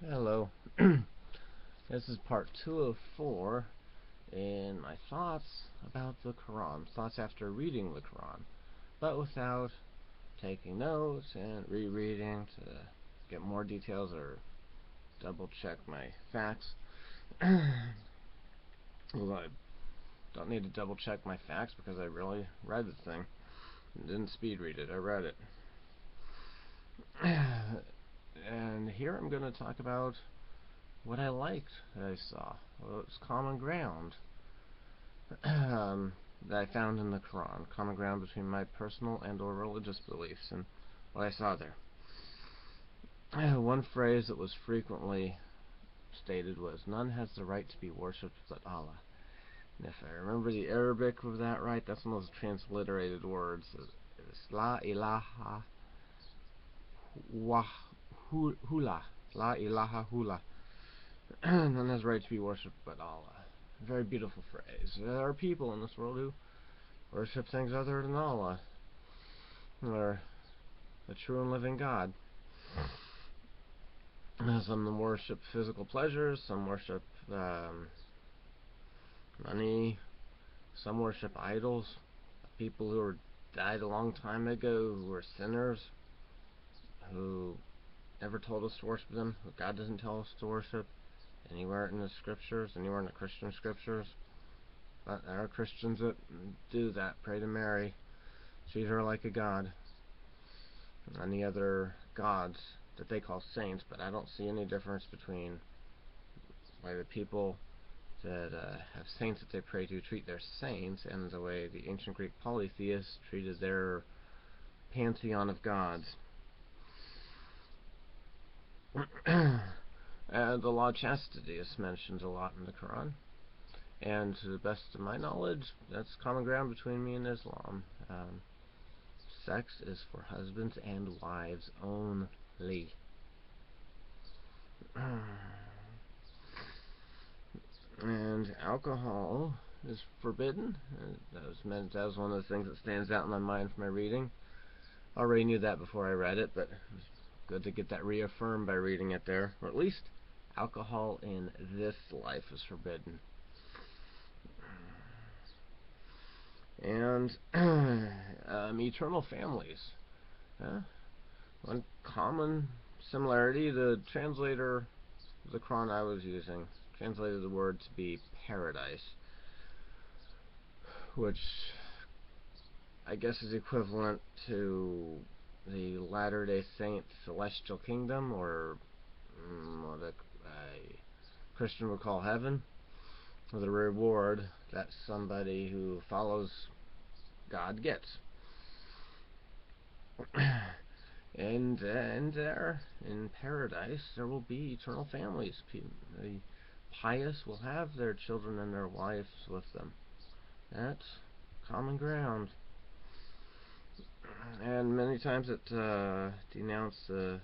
Hello. This is part 2 of 4 in my thoughts about the Quran. Thoughts after reading the Quran, but without taking notes and rereading to get more details or double check my facts. Well, I don't need to double check my facts because I really read the thing. I didn't speed read it, I read it. And here I'm going to talk about what I liked that I saw. Well, it's common ground that I found in the Quran. Common ground between my personal and or religious beliefs and what I saw there. One phrase that was frequently stated was, "None has the right to be worshipped but Allah." And if I remember the Arabic of that right, that's one of those transliterated words. It's La ilaha wa hula. La ilaha hula. None has the right to be worshipped but Allah. A very beautiful phrase. There are people in this world who worship things other than Allah, or the true and living God. Some worship physical pleasures, some worship money, some worship idols, people who died a long time ago, who were sinners, who never told us to worship them, who God doesn't tell us to worship anywhere in the scriptures, anywhere in the Christian scriptures. But there are Christians that do that, pray to Mary, treat her like a god, and the other gods that they call saints, but I don't see any difference between why the people that have saints that they pray to treat their saints and the way the ancient Greek polytheists treated their pantheon of gods. And the law of chastity is mentioned a lot in the Quran, and to the best of my knowledge, that's common ground between me and Islam. Sex is for husbands and wives only. And alcohol is forbidden. That was one of the things that stands out in my mind from my reading. I already knew that before I read it, but it was good to get that reaffirmed by reading it there. Or at least alcohol in this life is forbidden. And eternal families. One common similarity, the translator of the Quran I was using translated the word to be paradise, which I guess is equivalent to the Latter-day Saints celestial kingdom, or what a Christian would call heaven, or the reward that somebody who follows God gets. And there, in paradise, there will be eternal families. The pious will have their children and their wives with them. That's common ground. And many times it denounced the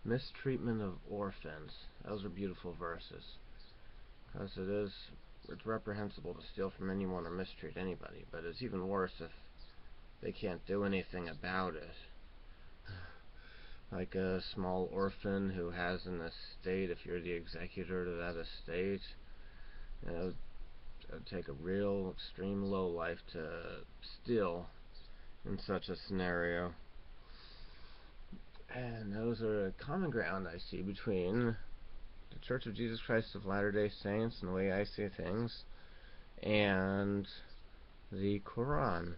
mistreatment of orphans. Those are beautiful verses, because it's reprehensible to steal from anyone or mistreat anybody, but it's even worse if they can't do anything about it. Like a small orphan who has an estate, if you're the executor to that estate, it would take a real extreme low life to steal in such a scenario. And those are a common ground I see between the Church of Jesus Christ of Latter-day Saints and the way I see things, and the Quran.